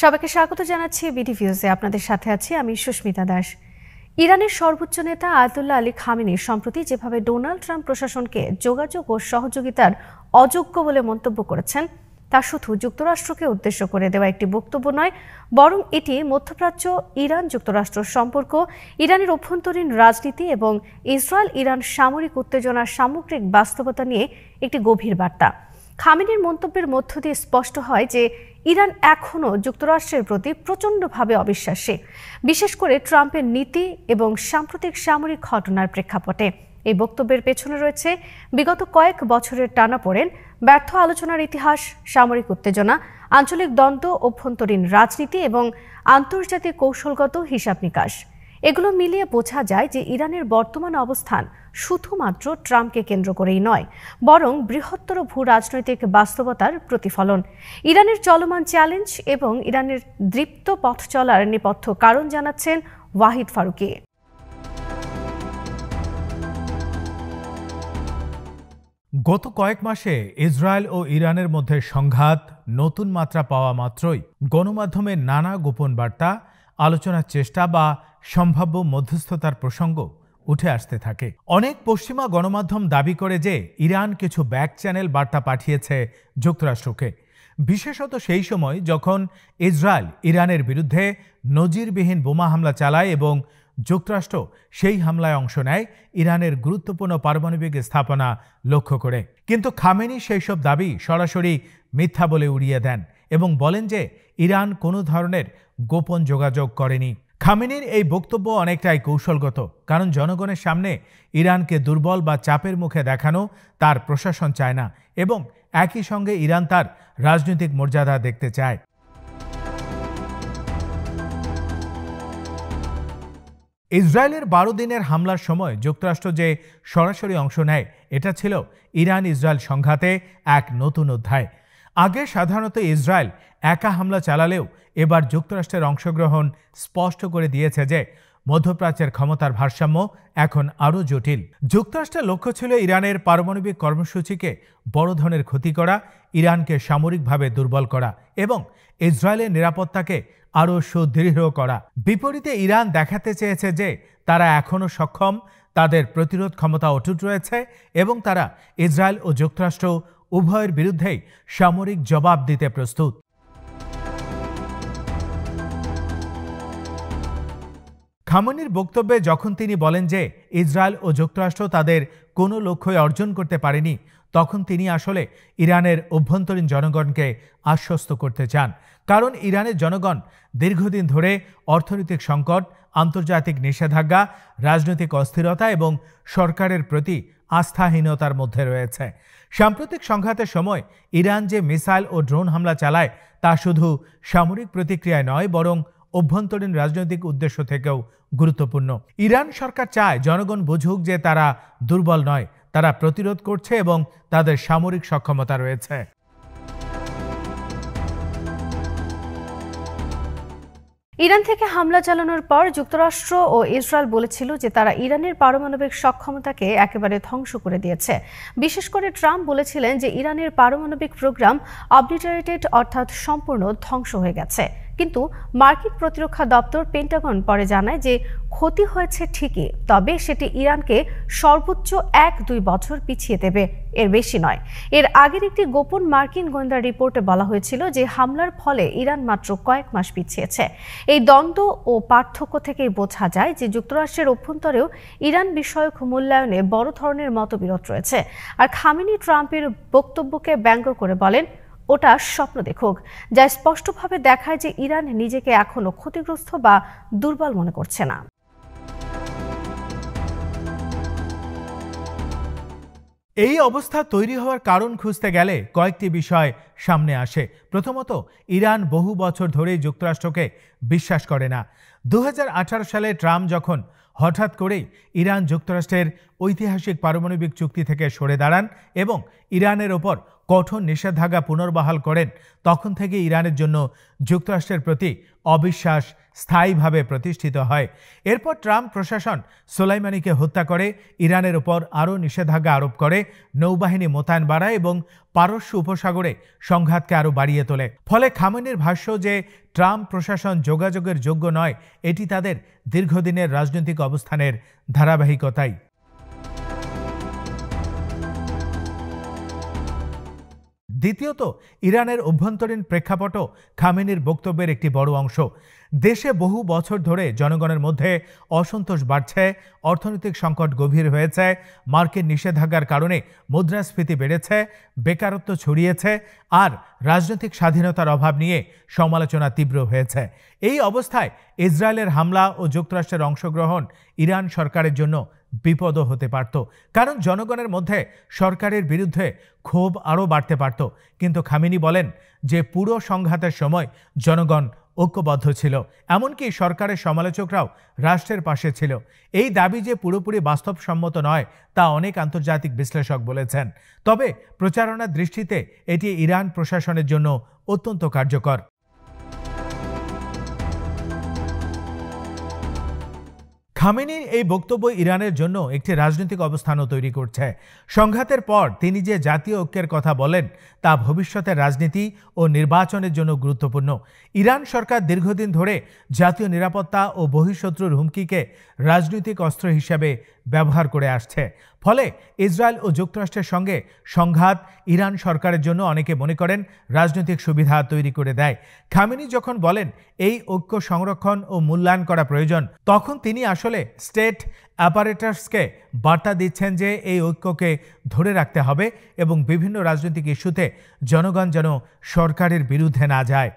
সবাইকে স্বাগত জানাচ্ছি বিডি ভিউজে। আপনাদের সাথে আছি আমি সুস্মিতা দাস। ইরানের সর্বোচ্চ নেতা আয়াতুল্লাহ আলী খামেনি সম্প্রতি যেভাবে ডোনাল্ড ট্রাম্প প্রশাসনকে যোগাযোগ ও সহযোগিতার অযোগ্য বলে মন্তব্য করেছেন, তা শুধু যুক্তরাষ্ট্রকে উদ্দেশ্য করে দেওয়া একটি বক্তব্য নয়, বরং এটি মধ্যপ্রাচ্য, ইরান যুক্তরাষ্ট্র সম্পর্ক, ইরানের অভ্যন্তরীণ রাজনীতি এবং ইসরায়েল ইরান সামরিক উত্তেজনার সামগ্রিক বাস্তবতা নিয়ে একটি গভীর বার্তা। খামেনির মন্তব্যের মধ্য দিয়ে স্পষ্ট হয় যে ইরান এখনও যুক্তরাষ্ট্রের প্রতি প্রচণ্ডভাবে অবিশ্বাসী, বিশেষ করে ট্রাম্পের নীতি এবং সাম্প্রতিক সামরিক ঘটনার প্রেক্ষাপটে। এই বক্তব্যের পেছনে রয়েছে বিগত কয়েক বছরের টানাপোড়েন, ব্যর্থ আলোচনার ইতিহাস, সামরিক উত্তেজনা, আঞ্চলিক দ্বন্দ্ব, অভ্যন্তরীণ রাজনীতি এবং আন্তর্জাতিক কৌশলগত হিসাব নিকাশ। এগুলো মিলিয়ে বোঝা যায় যে ইরানের বর্তমান অবস্থান শুধুমাত্র ট্রাম্পকে কেন্দ্র করেই নয়, বরং বৃহত্তর ভূ রাজনৈতিক বাস্তবতার প্রতিফলন। ইরানের চলমান চ্যালেঞ্জ এবং ইরানের দৃপ্ত পথ চলার নেপথ্য কারণ জানাচ্ছেন ওয়াহিদ ফারুকী। গত কয়েক মাসে ইসরায়েল ও ইরানের মধ্যে সংঘাত নতুন মাত্রা পাওয়া মাত্রই গণমাধ্যমে নানা গোপন বার্তা, আলোচনার চেষ্টা বা সম্ভাব্য মধ্যস্থতার প্রসঙ্গ উঠে আসতে থাকে। অনেক পশ্চিমা গণমাধ্যম দাবি করে যে ইরান কিছু ব্যাক চ্যানেল বার্তা পাঠিয়েছে যুক্তরাষ্ট্রকে, বিশেষত সেই সময় যখন ইসরায়েল ইরানের বিরুদ্ধে নজিরবিহীন বোমা হামলা চালায় এবং যুক্তরাষ্ট্র সেই হামলায় অংশ নেয় ইরানের গুরুত্বপূর্ণ পারমাণবিক স্থাপনা লক্ষ্য করে। কিন্তু খামেনি সেই সব দাবি সরাসরি মিথ্যা বলে উড়িয়ে দেন এবং বলেন যে ইরান কোনো ধরনের গোপন যোগাযোগ করেনি। খামেনির এই বক্তব্য অনেকটাই কৌশলগত, কারণ জনগণের সামনে ইরানকে দুর্বল বা চাপের মুখে দেখানো তার প্রশাসন চায় না এবং একই সঙ্গে ইরান তার রাজনৈতিক মর্যাদা দেখতে চায়। ইসরায়েলের 12 দিনের হামলার সময় যুক্তরাষ্ট্র যে সরাসরি অংশ নেয়, এটা ছিল ইরান ইসরায়েল সংঘাতে এক নতুন অধ্যায়। আগে সাধারণত ইসরায়েল একা হামলা চালালেও এবার যুক্তরাষ্ট্রের অংশগ্রহণ স্পষ্ট করে দিয়েছে যে মধ্যপ্রাচ্যের ক্ষমতার ভারসাম্য এখন আরও জটিল। যুক্তরাষ্ট্রের লক্ষ্য ছিল ইরানের পারমাণবিক কর্মসূচিকে বড় ধরনের ক্ষতি করা, ইরানকে সামরিকভাবে দুর্বল করা এবং ইসরায়েলের নিরাপত্তাকে আরও সুদৃঢ় করা। বিপরীতে ইরান দেখাতে চেয়েছে যে তারা এখনও সক্ষম, তাদের প্রতিরোধ ক্ষমতা অটুট রয়েছে এবং তারা ইসরায়েল ও যুক্তরাষ্ট্র উভয়ের বিরুদ্ধেই সামরিক জবাব দিতে প্রস্তুত। খামেনির বক্তব্যে যখন তিনি বলেন যে ইসরায়েল ও যুক্তরাষ্ট্র তাদের কোনো লক্ষ্যই অর্জন করতে পারেনি, তখন তিনি আসলে ইরানের অভ্যন্তরীণ জনগণকে আশ্বস্ত করতে চান। কারণ ইরানের জনগণ দীর্ঘদিন ধরে অর্থনৈতিক সংকট, আন্তর্জাতিক নিষেধাজ্ঞা, রাজনৈতিক অস্থিরতা এবং সরকারের প্রতি আস্থাহীনতার মধ্যে রয়েছে। সাম্প্রতিক সংঘাতের সময় ইরান যে মিসাইল ও ড্রোন হামলা চালায়, তা শুধু সামরিক প্রতিক্রিয়ায় নয়, বরং অভ্যন্তরীণ রাজনৈতিক উদ্দেশ্য থেকেও গুরুত্বপূর্ণ। ইরান সরকার চায় জনগণ বুঝুক যে তারা দুর্বল নয়, তারা প্রতিরোধ করছে এবং তাদের সামরিক সক্ষমতা রয়েছে। ইরান থেকে হামলা চালানোর পর যুক্তরাষ্ট্র ও ইসরায়েল বলেছিল যে তারা ইরানের পারমাণবিক সক্ষমতাকে একেবারে ধ্বংস করে দিয়েছে। বিশেষ করে ট্রাম্প বলেছিলেন যে ইরানের পারমাণবিক প্রোগ্রাম অবলিটারেটেড, অর্থাৎ সম্পূর্ণ ধ্বংস হয়ে গেছে। কিন্তু মার্কিন প্রতিরক্ষা দপ্তর পেন্টাগন পরে জানায় যে ক্ষতি হয়েছে ঠিকই, তবে সেটি ইরানকে সর্বোচ্চ 1-2 বছর পিছিয়ে দেবে, এর বেশি নয়। এর আগের একটি গোপন মার্কিন গোয়েন্দা রিপোর্টে বলা হয়েছিল যে হামলার ফলে ইরান মাত্র কয়েক মাস পিছিয়েছে। এই দ্বন্দ্ব ও পার্থক্য থেকেই বোঝা যায় যে যুক্তরাষ্ট্রের অভ্যন্তরেও ইরান বিষয়ক মূল্যায়নে বড় ধরনের মতবিরোধ রয়েছে। আর খামেনি ট্রাম্পের বক্তব্যকে ব্যঙ্গ করে বলেন, ওটা স্বপ্ন দেখুক, যা স্পষ্টভাবে দেখায় যে ইরান নিজেকে এখনো ক্ষতিগ্রস্ত বা দুর্বল মনে করছে না। এই অবস্থা তৈরি হওয়ার কারণ খুঁজতে গেলে কয়েকটি বিষয় সামনে আসে। প্রথমত, ইরান বহু বছর ধরেই যুক্তরাষ্ট্রকে বিশ্বাস করে না। 2018 সালে ট্রাম্প যখন হঠাৎ করেই ইরান যুক্তরাষ্ট্রের ঐতিহাসিক পারমাণবিক চুক্তি থেকে সরে দাঁড়ান এবং ইরানের ওপর কঠোর নিষেধাজ্ঞা পুনর্বহাল করেন তখন থেকে ইরানের জন্য যুক্তরাষ্ট্রের প্রতি অবিশ্বাস স্থায়ীভাবে প্রতিষ্ঠিত হয়। এরপর ট্রাম্প প্রশাসন সোলাইমানিকে হত্যা করে, ইরানের উপর আরও নিষেধাজ্ঞা আরোপ করে, নৌবাহিনী মোতায়েন বাড়ায় এবং পারস্য উপসাগরে সংঘাতকে আরও বাড়িয়ে তোলে। ফলে খামেনির ভাষ্য যে ট্রাম্প প্রশাসন যোগাযোগের যোগ্য নয়, এটি তাদের দীর্ঘদিনের রাজনৈতিক অবস্থানের ধারাবাহিকতাই। দ্বিতীয়ত, ইরানের অভ্যন্তরীণ প্রেক্ষাপটও খামেনির বক্তব্যের একটি বড় অংশ। দেশে বহু বছর ধরে জনগণের মধ্যে অসন্তোষ বাড়ছে, অর্থনৈতিক সংকট গভীর হয়েছে, মার্কিন নিষেধাজ্ঞার কারণে মুদ্রাস্ফীতি বেড়েছে, বেকারত্ব ছড়িয়েছে, আর রাজনৈতিক স্বাধীনতার অভাব নিয়ে সমালোচনা তীব্র হয়েছে। এই অবস্থায় ইসরায়েলের হামলা ও যুক্তরাষ্ট্রের অংশগ্রহণ ইরান সরকারের জন্য বিপদও হতে পারত, কারণ জনগণের মধ্যে সরকারের বিরুদ্ধে ক্ষোভ আরও বাড়তে পারত। কিন্তু খামেনি বলেন যে পুরো সংঘাতের সময় জনগণ ঐক্যবদ্ধ ছিল, এমনকি সরকারের সমালোচকরাও রাষ্ট্রের পাশে ছিল। এই দাবি যে পুরোপুরি বাস্তবসম্মত নয় তা অনেক আন্তর্জাতিক বিশ্লেষক বলেছেন। তবে প্রচারণার দৃষ্টিতে এটি ইরান প্রশাসনের জন্য অত্যন্ত কার্যকর। খামেনির এই বক্তব্য ইরানের জন্য একটি রাজনৈতিক অবস্থানও তৈরি করছে। সংঘাতের পর তিনি যে জাতীয় ঐক্যের কথা বলেন তা ভবিষ্যতের রাজনীতি ও নির্বাচনের জন্য গুরুত্বপূর্ণ। ইরান সরকার দীর্ঘদিন ধরে জাতীয় নিরাপত্তা ও বহিঃশত্রুর হুমকিকে রাজনৈতিক অস্ত্র হিসেবে ব্যবহার করে আসছে। ফলে ইসরায়েল ও যুক্তরাষ্ট্রের সঙ্গে সংঘাত ইরান সরকারের জন্য অনেকে মনে করেন রাজনৈতিক সুবিধা তৈরি করে দেয়। খামেনি যখন বলেন এই ঐক্য সংরক্ষণ ও মূল্যায়ন করা প্রয়োজন, তখন তিনি আসলে স্টেট অ্যাপারেটাসকে বার্তা দিচ্ছেন যে এই ঐক্যকে ধরে রাখতে হবে এবং বিভিন্ন রাজনৈতিক ইস্যুতে জনগণ যেন সরকারের বিরুদ্ধে না যায়।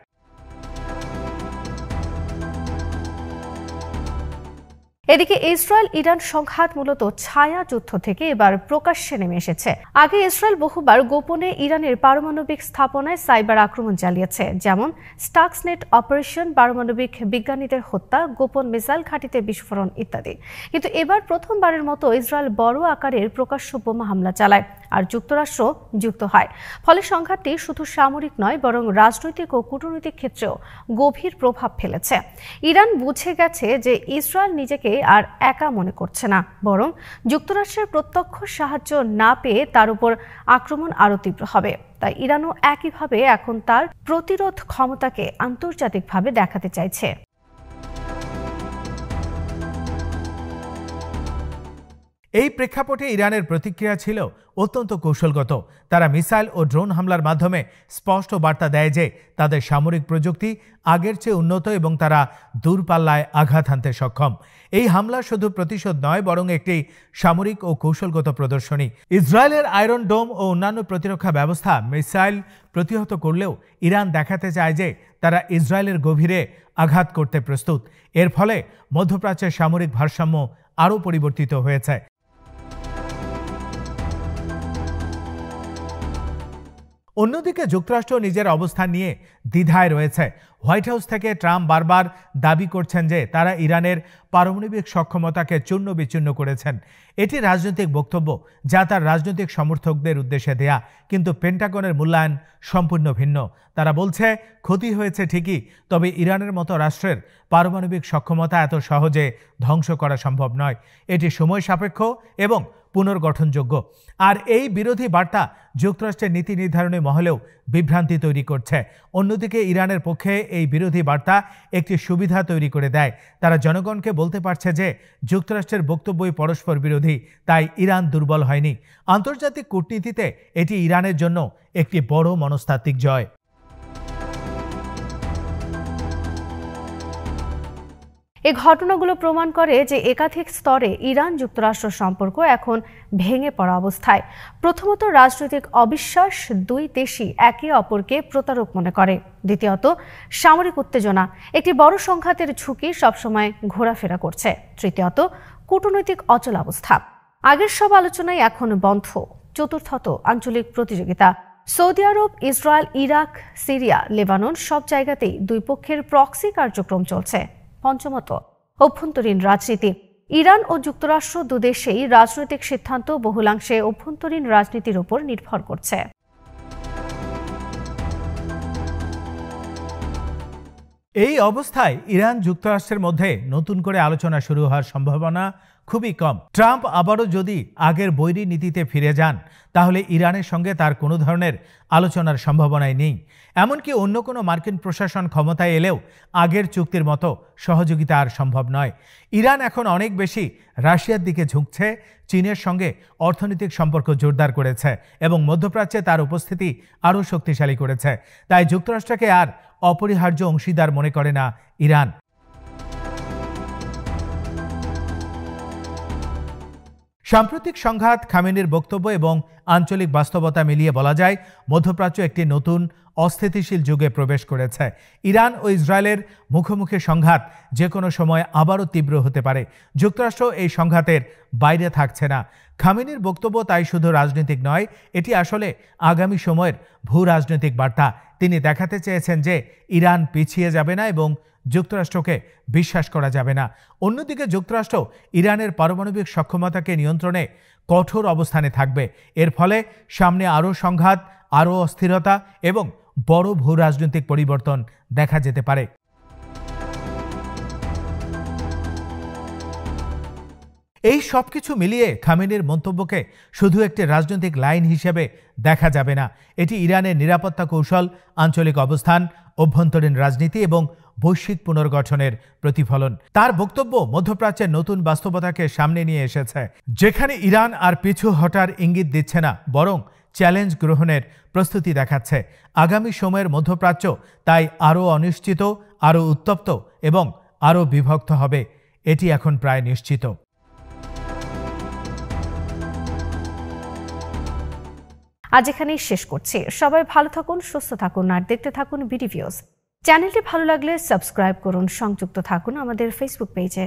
এদিকে ইসরায়েল ইরান সংঘাত মূলত ছায়া যুদ্ধ থেকে এবার প্রকাশ্যে নেমে এসেছে। আগে ইসরায়েল বহুবার গোপনে ইরানের পারমাণবিক স্থাপনায় সাইবার আক্রমণ চালিয়েছে, যেমন স্টাক্সনেট অপারেশন, পারমাণবিক বিজ্ঞানীদের হত্যা, গোপন মিসাইল ঘাঁটিতে বিস্ফোরণ ইত্যাদি। কিন্তু এবার প্রথমবারের মতো ইসরায়েল বড় আকারের প্রকাশ্য বোমা হামলা চালায়, আর যুক্তরাষ্ট্র যুক্ত হয়। ফলে সংঘাতটি শুধু সামরিক নয়, বরং রাজনৈতিক ও কূটনৈতিক ক্ষেত্রেও গভীর প্রভাব ফেলেছে। ইরান বুঝে গেছে যে ইসরায়েল নিজেকে আর একা মনে করছে না, বরং যুক্তরাষ্ট্রের প্রত্যক্ষ সাহায্য না পেয়ে তার উপর আক্রমণ আরও তীব্র হবে। তাই ইরানও একইভাবে এখন তার প্রতিরোধ ক্ষমতাকে আন্তর্জাতিকভাবে দেখাতে চাইছে। এই প্রেক্ষাপটে ইরানের প্রতিক্রিয়া ছিল অত্যন্ত কৌশলগত। তারা মিসাইল ও ড্রোন হামলার মাধ্যমে স্পষ্ট বার্তা দেয় যে তাদের সামরিক প্রযুক্তি আগের চেয়ে উন্নত এবং তারা দূরপাল্লায় আঘাত হানতে সক্ষম। এই হামলা শুধু প্রতিশোধ নয়, বরং একটি সামরিক ও কৌশলগত প্রদর্শনী। ইসরায়েলের আয়রন ডোম ও অন্যান্য প্রতিরক্ষা ব্যবস্থা মিসাইল প্রতিহত করলেও ইরান দেখাতে চায় যে তারা ইসরায়েলের গভীরে আঘাত করতে প্রস্তুত। এর ফলে মধ্যপ্রাচ্যের সামরিক ভারসাম্য আরও পরিবর্তিত হয়েছে। অন্যদিকে যুক্তরাষ্ট্র নিজের অবস্থান নিয়ে দ্বিধায় রয়েছে। হোয়াইট হাউস থেকে ট্রাম্প বারবার দাবি করছেন যে তারা ইরানের পারমাণবিক সক্ষমতাকে চূর্ণ বিচূর্ণ করেছেন। এটি রাজনৈতিক বক্তব্য যা তার রাজনৈতিক সমর্থকদের উদ্দেশ্যে দেয়া, কিন্তু পেন্টাগনের মূল্যায়ন সম্পূর্ণ ভিন্ন। তারা বলছে ক্ষতি হয়েছে ঠিকই, তবে ইরানের মতো রাষ্ট্রের পারমাণবিক সক্ষমতা এত সহজে ধ্বংস করা সম্ভব নয়। এটি সময় সাপেক্ষ এবং পুনর্গঠনযোগ্য। আর এই বিরোধী বার্তা যুক্তরাষ্ট্রের নীতি নির্ধারণী মহলেও বিভ্রান্তি তৈরি করছে। অন্যদিকে ইরানের পক্ষে এই বিরোধী বার্তা একটি সুবিধা তৈরি করে দেয়। তারা জনগণকে বলতে পারছে যে যুক্তরাষ্ট্রের বক্তব্যই পরস্পর বিরোধী, তাই ইরান দুর্বল হয়নি। আন্তর্জাতিক কূটনীতিতে এটি ইরানের জন্য একটি বড় মনস্তাত্ত্বিক জয়। এই ঘটনাগুলো প্রমাণ করে যে একাধিক স্তরে ইরান যুক্তরাষ্ট্র সম্পর্ক এখন ভেঙে পড়া অবস্থায়। প্রথমত, রাজনৈতিক অবিশ্বাস, দুই দেশই একে অপরকে প্রতারক মনে করে। দ্বিতীয়ত, সামরিক উত্তেজনা, একটি বড় সংঘাতের ঝুঁকি সবসময় ঘোরাফেরা করছে। তৃতীয়ত, কূটনৈতিক অচলাবস্থা, আগের সব আলোচনাই এখন বন্ধ। চতুর্থত, আঞ্চলিক প্রতিযোগিতা, সৌদি আরব, ইসরায়েল, ইরাক, সিরিয়া, লেবানন, সব জায়গাতেই দুই পক্ষের প্রক্সি কার্যক্রম চলছে। পঞ্চমত, অভ্যন্তরীণ রাজনীতি, ইরান ও যুক্তরাষ্ট্র দুদেশেই রাজনৈতিক সিদ্ধান্ত বহুলাংশে অভ্যন্তরীণ রাজনীতির উপর নির্ভর করছে। এই অবস্থায় ইরান যুক্তরাষ্ট্রের মধ্যে নতুন করে আলোচনা শুরু হওয়ার সম্ভাবনা খুবই কম। ট্রাম্প আবারও যদি আগের বৈরী নীতিতে ফিরে যান তাহলে ইরানের সঙ্গে তার কোনো ধরনের আলোচনার সম্ভাবনাই নেই। এমনকি অন্য কোনো মার্কিন প্রশাসন ক্ষমতায় এলেও আগের চুক্তির মতো সহযোগিতা আর সম্ভব নয়। ইরান এখন অনেক বেশি রাশিয়ার দিকে ঝুঁকছে, চীনের সঙ্গে অর্থনৈতিক সম্পর্ক জোরদার করেছে এবং মধ্যপ্রাচ্যে তার উপস্থিতি আরও শক্তিশালী করেছে। তাই যুক্তরাষ্ট্রকে আর অপরিহার্য অংশীদার মনে করে না ইরান। সাম্প্রতিক সংঘাত, খামেনির বক্তব্য এবং আঞ্চলিক বাস্তবতা মিলিয়ে বলা যায় মধ্যপ্রাচ্য একটি নতুন অস্থিতিশীল যুগে প্রবেশ করেছে। ইরান ও ইসরায়েলের মুখোমুখি সংঘাত যে কোনো সময় আবারও তীব্র হতে পারে। যুক্তরাষ্ট্র এই সংঘাতের বাইরে থাকছে না। খামেনির বক্তব্য তাই শুধু রাজনৈতিক নয়, এটি আসলে আগামী সময়ের ভূ রাজনৈতিক বার্তা। তিনি দেখাতে চেয়েছেন যে ইরান পিছিয়ে যাবে না এবং যুক্তরাষ্ট্রকে বিশ্বাস করা যাবে না। অন্যদিকে যুক্তরাষ্ট্র ইরানের পারমাণবিক সক্ষমতাকে নিয়ন্ত্রণে কঠোর অবস্থানে থাকবে। এর ফলে সামনে আরও সংঘাত, আরও অস্থিরতা এবং বড় ভূ রাজনৈতিক পরিবর্তন দেখা যেতে পারে। এই সব কিছু মিলিয়ে খামেনির মন্তব্যকে শুধু একটি রাজনৈতিক লাইন হিসেবে দেখা যাবে না। এটি ইরানের নিরাপত্তা কৌশল, আঞ্চলিক অবস্থান, অভ্যন্তরীণ রাজনীতি এবং বৈশ্বিক পুনর্গঠনের প্রতিফলন। তার বক্তব্য মধ্যপ্রাচ্যের নতুন বাস্তবতাকে সামনে নিয়ে এসেছে, যেখানে ইরান আর পিছু হটার ইঙ্গিত দিচ্ছে না, বরং চ্যালেঞ্জ গ্রহণের প্রস্তুতি দেখাচ্ছে। আগামী সময়ের মধ্যপ্রাচ্য তাই আরও অনিশ্চিত, আরও উত্তপ্ত এবং আরও বিভক্ত হবে, এটি এখন প্রায় নিশ্চিত। আজ এখানেই শেষ করছি। সবাই ভালো থাকুন, সুস্থ থাকুন আর দেখতে থাকুন বিডি ভিউজ। চ্যানেলটি ভালো লাগলে সাবস্ক্রাইব করুন, সংযুক্ত থাকুন আমাদের ফেসবুক পেজে।